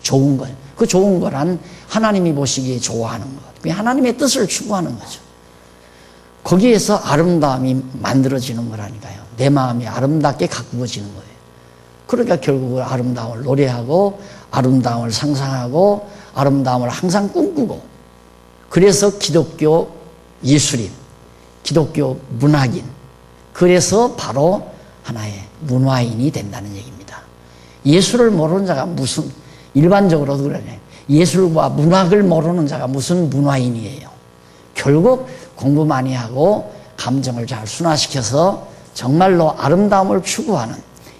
좋은 걸. 그 좋은 거란 하나님이 보시기에 좋아하는 것. 그게 하나님의 뜻을 추구하는 거죠. 거기에서 아름다움이 만들어지는 거라니까요. 내 마음이 아름답게 가꾸어지는 거예요. 그러니까 결국은 아름다움을 노래하고 아름다움을 상상하고 아름다움을 항상 꿈꾸고 그래서 기독교 예술인, 기독교 문학인, 그래서 바로 하나의 문화인이 된다는 얘기입니다. 예술을 모르는 자가 무슨, 일반적으로도 그러네. 예술과 문학을 모르는 자가 무슨 문화인이에요. 결국 공부 많이 하고 감정을 잘 순화시켜서 정말로 아름다움을 추구하는,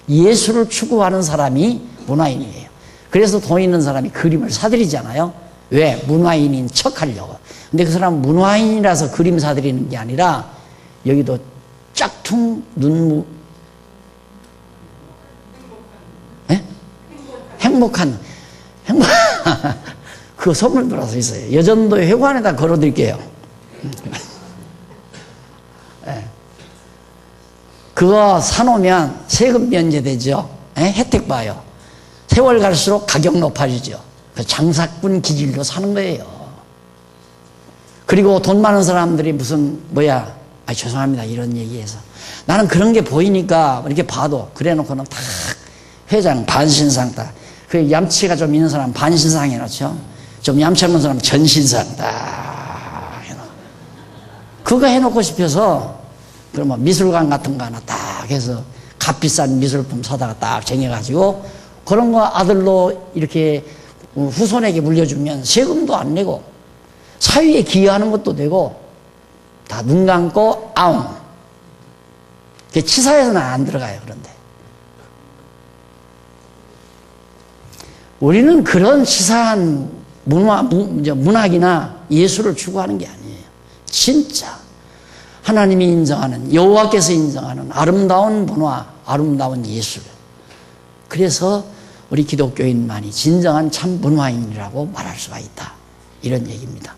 예술을 추구하는 사람이 문화인이에요. 그래서 돈 있는 사람이 그림을 사들이잖아요. 왜? 문화인인 척 하려고. 근데 그 사람은 문화인이라서 그림 사들이는 게 아니라 여기도 짝퉁 눈무, 행복한 그거 선물 들어서 있어요. 여전도 회관에다 걸어드릴게요. 그거 사놓으면 세금 면제되죠. 혜택 봐요. 세월 갈수록 가격 높아지죠. 그 장사꾼 기질로 사는 거예요. 그리고 돈 많은 사람들이 무슨 죄송합니다 이런 얘기해서 나는 그런 게 보이니까 이렇게 봐도 그래 놓고는 딱 회장 반신상 딱 그 얌치가 좀 있는 사람 반신상 해놓죠. 좀 얌치 없는 사람 전신상 딱 해놓고 그거 해놓고 싶어서 그러면 미술관 같은 거 하나 딱 해서 값비싼 미술품 사다가 딱 쟁여가지고 그런 거 아들로 이렇게 후손에게 물려주면 세금도 안 내고 사회에 기여하는 것도 되고 다 눈 감고 아웅. 치사해서는 안 들어가요. 그런데 우리는 그런 치사한 문학이나 예술을 추구하는 게 아니에요. 진짜 하나님이 인정하는, 여호와께서 인정하는 아름다운 문화, 아름다운 예술. 그래서 우리 기독교인만이 진정한 참 문화인이라고 말할 수가 있다. 이런 얘기입니다.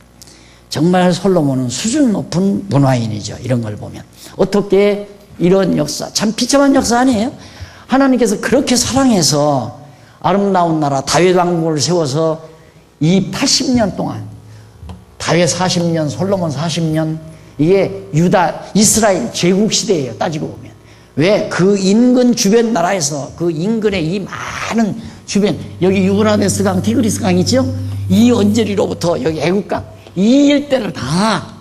정말 솔로몬은 수준 높은 문화인이죠. 이런 걸 보면. 어떻게 이런 역사, 참 비참한 역사 아니에요? 하나님께서 그렇게 사랑해서 아름다운 나라 다윗 왕국을 세워서 이 80년 동안 다윗 40년, 솔로몬 40년 이게 유다, 이스라엘 제국 시대예요. 따지고 보면. 왜? 그 인근 주변 나라에서 그 인근의 이 많은 주변, 여기 유브라데스 강, 티그리스 강 있죠? 이 언저리로부터 여기 애국강, 이 일대를 다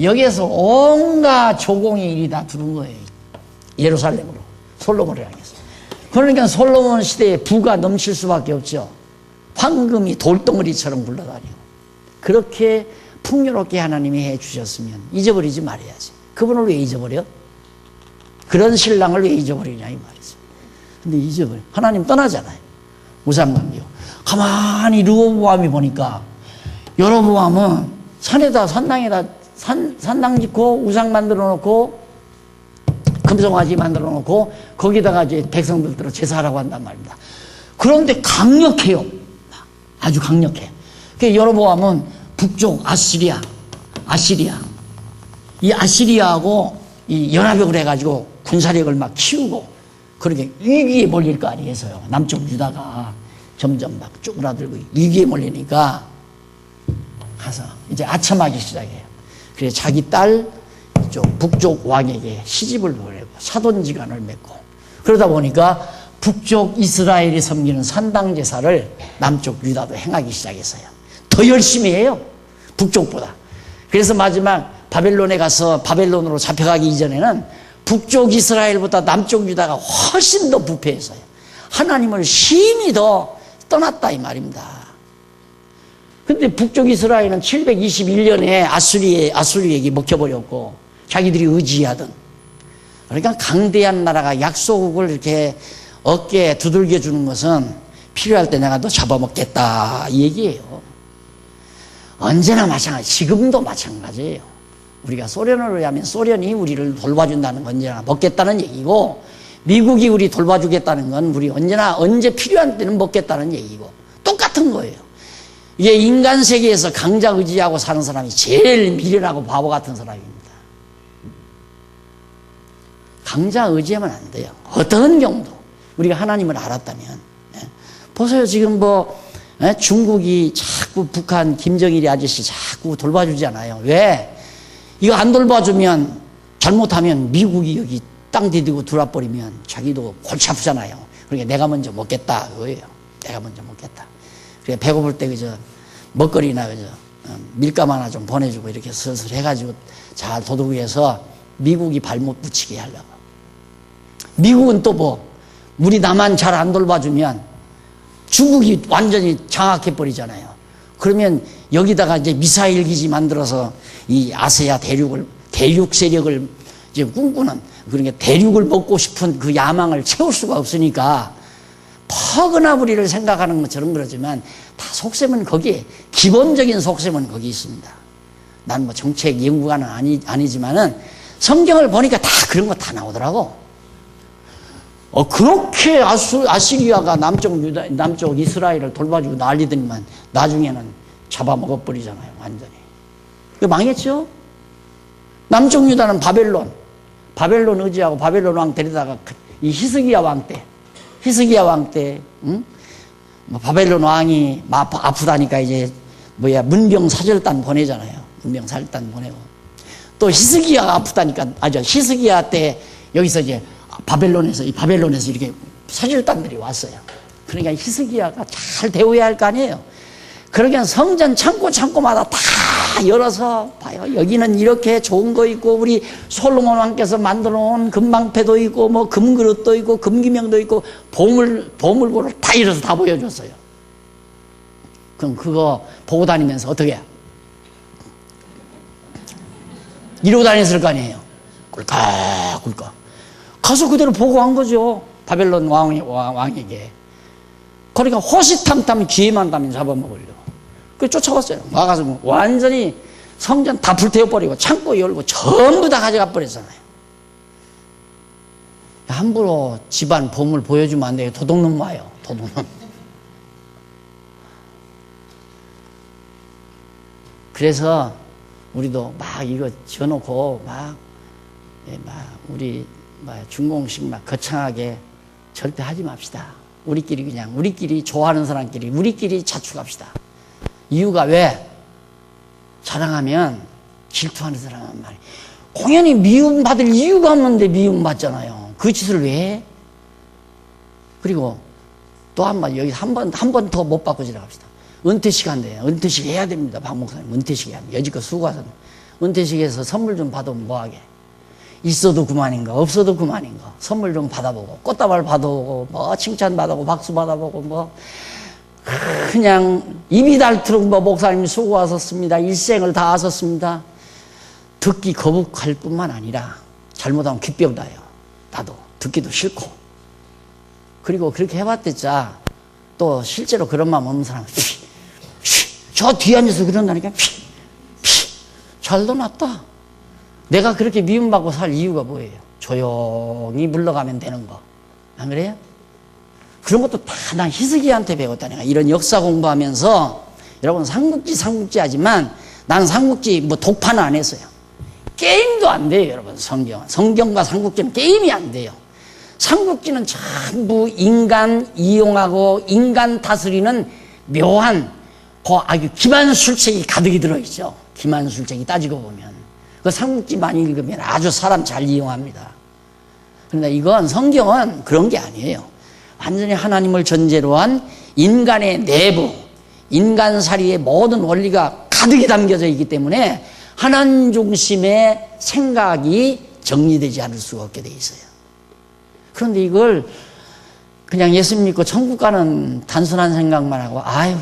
여기에서 온갖 조공의 일이 다 들어온 거예요. 예루살렘으로. 솔로몬을 향해서. 그러니까 솔로몬 시대에 부가 넘칠 수밖에 없죠. 황금이 돌덩어리처럼 굴러다니고. 그렇게 풍요롭게 하나님이 해주셨으면 잊어버리지 말아야지. 그분을 왜 잊어버려? 그런 신랑을 왜 잊어버리냐 이 말이죠. 근데 잊어버려. 하나님 떠나잖아요. 우상관계요. 가만히 르호보암이 보니까 여로보암은 산에다 산당에다 산당 짓고 우상 만들어 놓고 금송아지 만들어 놓고 거기다가 이제 백성들들로 제사하라고 한단 말입니다. 그런데 강력해요. 아주 강력해. 그 여로보암은 북쪽 아시리아 이 아시리아하고 이 연합을 해가지고 군사력을 막 키우고 그렇게 위기에 몰릴 거 아니겠어요. 남쪽 유다가 점점 막 쪼그라들고 위기에 몰리니까 가서 이제 아첨하기 시작해요. 그래서 자기 딸 북쪽 왕에게 시집을 보내고 사돈지간을 맺고, 그러다 보니까 북쪽 이스라엘이 섬기는 산당제사를 남쪽 유다도 행하기 시작했어요. 더 열심히 해요, 북쪽보다. 그래서 마지막 바벨론에 가서 바벨론으로 잡혀가기 이전에는 북쪽 이스라엘보다 남쪽 유다가 훨씬 더 부패했어요. 하나님을 심히 더 떠났다 이 말입니다. 근데 북쪽 이스라엘은 721년에 아수리에게 먹혀버렸고, 자기들이 의지하던, 그러니까 강대한 나라가 약소국을 이렇게 어깨에 두들겨 주는 것은 필요할 때 내가 너 잡아먹겠다 이 얘기예요. 언제나 마찬가지, 지금도 마찬가지예요. 우리가 소련으로 하면 소련이 우리를 돌봐준다는 건 언제나 먹겠다는 얘기고, 미국이 우리 돌봐주겠다는 건 우리 언제 필요한 때는 먹겠다는 얘기고, 똑같은 거예요. 이게 인간 세계에서 강자 의지하고 사는 사람이 제일 미련하고 바보 같은 사람입니다. 강자 의지하면 안 돼요. 어떤 경우도 우리가 하나님을 알았다면. 보세요, 지금 중국이 자꾸 북한 김정일이 아저씨 자꾸 돌봐주지 않아요. 왜? 이거 안 돌봐주면, 잘못하면 미국이 여기 땅 디디고 들어와버리면 자기도 골치 아프잖아요. 그러니까 내가 먼저 먹겠다 그거예요. 내가 먼저 먹겠다. 그러니까 배고플 때 먹거리나 밀감 하나 좀 보내주고 이렇게 슬슬 해가지고 잘 도둑해서 미국이 발못 붙이게 하려고. 미국은 또 우리 남한 잘 안 돌봐주면 중국이 완전히 장악해버리잖아요. 그러면 여기다가 이제 미사일 기지 만들어서 이 아시아 대륙 세력을 이제 꿈꾸는, 그러니까 대륙을 먹고 싶은 그 야망을 채울 수가 없으니까 퍼그나 우리를 생각하는 것처럼 그러지만 다 속셈은 거기에, 기본적인 속셈은 거기 있습니다. 난 정책 연구가는 아니지만은 성경을 보니까 다 그런 거 다 나오더라고. 그렇게 아시리아가 남쪽 이스라엘을 돌봐주고 난리더니만 나중에는 잡아먹어버리잖아요, 완전히. 망했죠? 남쪽 유다는 바벨론 의지하고 바벨론 왕 데리다가 이 히스기야 왕 때, 응? 바벨론 왕이 아프다니까 이제 문병 사절단 보내잖아요. 문병 사절단 보내고. 또 히스기야가 아프다니까, 히스기야 때 여기서 이제 바벨론에서 이렇게 사절단들이 왔어요. 그러니까 히스기야가 잘 대우해야 할 거 아니에요. 그러니까 성전 창고마다 다 열어서 봐요. 여기는 이렇게 좋은 거 있고, 우리 솔로몬 왕께서 만들어 놓은 금방패도 있고, 금그릇도 있고, 금기명도 있고, 보물고를 다 열어서 다 보여줬어요. 그럼 그거 보고 다니면서 어떻게 해요? 이러고 다녔을 거 아니에요. 꿀꺽꿀꺽. 가서 그대로 보고 한 거죠. 바벨론 왕에게. 그러니까 호시탐탐 기회만 다면 잡아먹으려고. 그 쫓아왔어요. 와가서 완전히 성전 다 불태워버리고 창고 열고 전부 다 가져가 버렸잖아요. 함부로 집안 보물 보여주면 안 돼요. 도둑놈 와요. 도둑놈. 그래서 우리도 이거 지어놓고 우리 준공식 거창하게 절대 하지 맙시다. 우리끼리 좋아하는 사람끼리 우리끼리 자축합시다. 이유가 왜? 자랑하면 질투하는 사람은 말이에요. 공연히 미움받을 이유가 없는데 미움받잖아요. 그 짓을 왜 해? 그리고 또 여기 한 번 더 못 받고 지나갑시다. 은퇴식 한대요. 은퇴식 해야 됩니다. 박 목사님 은퇴식 해야 됩니다. 여지껏 수고하셨네. 은퇴식에서 선물 좀 받으면 뭐하게? 있어도 그만인가 없어도 그만인가. 선물 좀 받아보고 꽃다발 받아보고 칭찬 받아보고 박수 받아보고 그냥 입이 닳도록 목사님 수고하셨습니다. 일생을 다 하셨습니다. 듣기 거북할 뿐만 아니라 잘못하면 귓병 나요. 나도 듣기도 싫고. 그리고 그렇게 해봤댔자 또 실제로 그런 마음 없는 사람은 저 뒤에 앉아서 그런다니까. 잘도 놨다. 내가 그렇게 미움받고 살 이유가 뭐예요? 조용히 물러가면 되는 거. 안 그래요? 그런 것도 다 난 히스기야한테 배웠다니까. 이런 역사 공부하면서 여러분 삼국지 하지만 난 삼국지 독파는 안 했어요. 게임도 안 돼요, 여러분. 성경과 삼국지는 게임이 안 돼요. 삼국지는 전부 인간 이용하고 인간 다스리는 묘한 아주 기만술책이 가득히 들어있죠. 기만술책이 따지고 보면. 그 삼국지 많이 읽으면 아주 사람 잘 이용합니다. 그런데 이건 성경은 그런 게 아니에요. 완전히 하나님을 전제로 한 인간의 내부, 인간살이의 모든 원리가 가득히 담겨져 있기 때문에 하나님 중심의 생각이 정리되지 않을 수가 없게 돼 있어요. 그런데 이걸 그냥 예수 믿고 천국 가는 단순한 생각만 하고, 아유,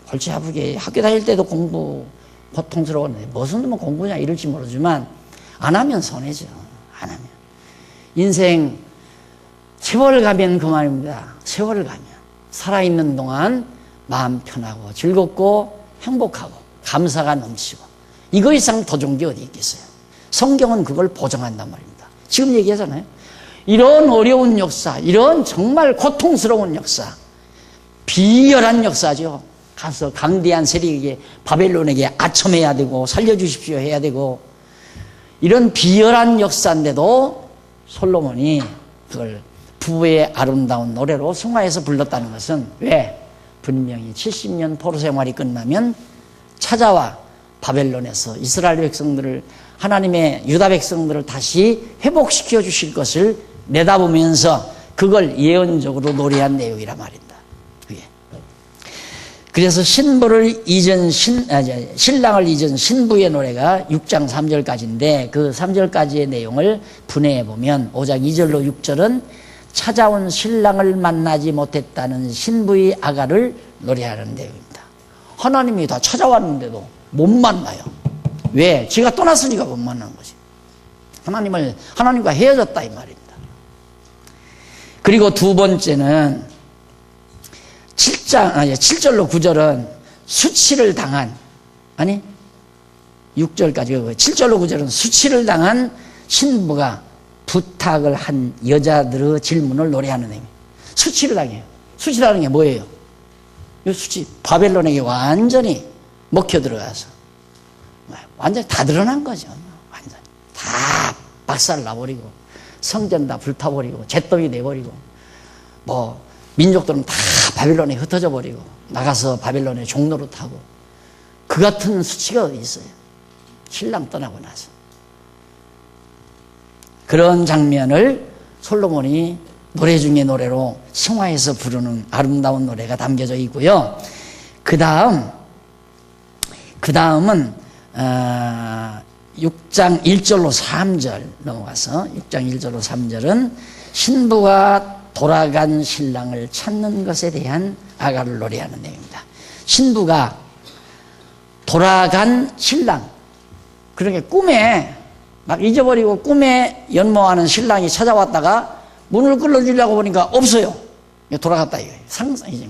골치 아프게 학교 다닐 때도 공부 고통스러웠는데 무슨 뭐 공부냐 이럴지 모르지만 안 하면 손해죠. 안 하면. 인생 세월 가면 그만입니다. 세월을 가면. 살아있는 동안 마음 편하고 즐겁고 행복하고 감사가 넘치고 이거 이상 더 좋은 게 어디 있겠어요. 성경은 그걸 보장한단 말입니다. 지금 얘기하잖아요. 이런 어려운 역사, 이런 정말 고통스러운 역사, 비열한 역사죠. 가서 강대한 세력에게 바벨론에게 아첨해야 되고 살려주십시오 해야 되고 이런 비열한 역사인데도 솔로몬이 그걸 부부의 아름다운 노래로 승화해서 불렀다는 것은 왜? 분명히 70년 포로 생활이 끝나면 찾아와 바벨론에서 이스라엘 백성들을 하나님의 유다 백성들을 다시 회복시켜 주실 것을 내다보면서 그걸 예언적으로 노래한 내용이란 말입니다. 그게. 그래서 신랑을 잊은 신부의 노래가 6장 3절까지인데 그 3절까지의 내용을 분해해 보면 5장 2절로 6절은 찾아온 신랑을 만나지 못했다는 신부의 아가를 노래하는 내용입니다. 하나님이 다 찾아왔는데도 못 만나요. 왜? 지가 떠났으니까 못 만난 거지. 하나님과 헤어졌다 이 말입니다. 그리고 두 번째는 7절로 9절은 수치를 당한 6절까지 7절로 9절은 수치를 당한 신부가 부탁을 한 여자들의 질문을 노래하는 내용이에요. 수치를 당해요. 수치라는 게 뭐예요? 이 수치 바벨론에게 완전히 먹혀 들어가서 완전히 다 드러난 거죠. 완전히 다 박살 나버리고 성전 다 불타버리고 잿더미 내버리고 뭐 민족들은 다 바벨론에 흩어져 버리고 나가서 바벨론의 종로로 타고 그 같은 수치가 어디 있어요. 신랑 떠나고 나서 그런 장면을 솔로몬이 노래 중에 노래로 승화해서 부르는 아름다운 노래가 담겨져 있고요. 그 다음은 6장 1절로 3절 넘어가서 6장 1절로 3절은 신부가 돌아간 신랑을 찾는 것에 대한 아가를 노래하는 내용입니다. 신부가 돌아간 신랑, 그러니까 꿈에 막 잊어버리고 꿈에 연모하는 신랑이 찾아왔다가 문을 끌어주려고 보니까 없어요. 돌아갔다 이거예요.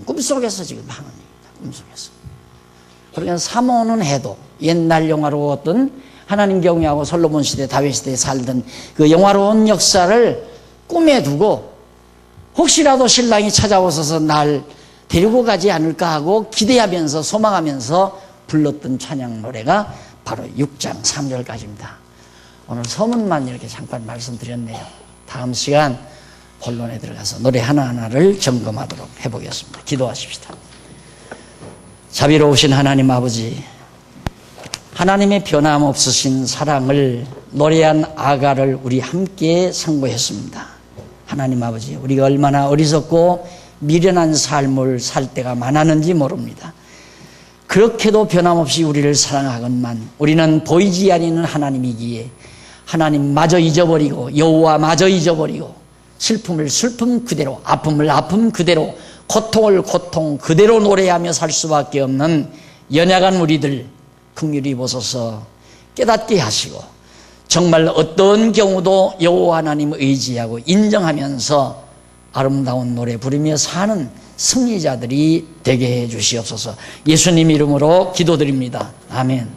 꿈속에서 지금 하는 얘기입니다. 꿈속에서. 그러니까 사모는 해도 옛날 영화로웠던 하나님 경외하고 솔로몬 시대, 다윗 시대에 살던 그 영화로운 역사를 꿈에 두고 혹시라도 신랑이 찾아오셔서 날 데리고 가지 않을까 하고 기대하면서 소망하면서 불렀던 찬양 노래가 바로 6장 3절까지입니다. 오늘 서문만 이렇게 잠깐 말씀드렸네요. 다음 시간 본론에 들어가서 노래 하나하나를 점검하도록 해보겠습니다. 기도하십시다. 자비로우신 하나님 아버지, 하나님의 변함없으신 사랑을 노래한 아가를 우리 함께 상고했습니다. 하나님 아버지, 우리가 얼마나 어리석고 미련한 삶을 살 때가 많았는지 모릅니다. 그렇게도 변함없이 우리를 사랑하건만 우리는 보이지 않는 하나님이기에 하나님마저 잊어버리고 여호와마저 잊어버리고 슬픔을 슬픔 그대로, 아픔을 아픔 그대로, 고통을 고통 그대로 노래하며 살 수밖에 없는 연약한 우리들 긍휼히 보소서. 깨닫게 하시고 정말 어떤 경우도 여호와 하나님 의지하고 인정하면서 아름다운 노래 부르며 사는 승리자들이 되게 해 주시옵소서. 예수님 이름으로 기도드립니다. 아멘.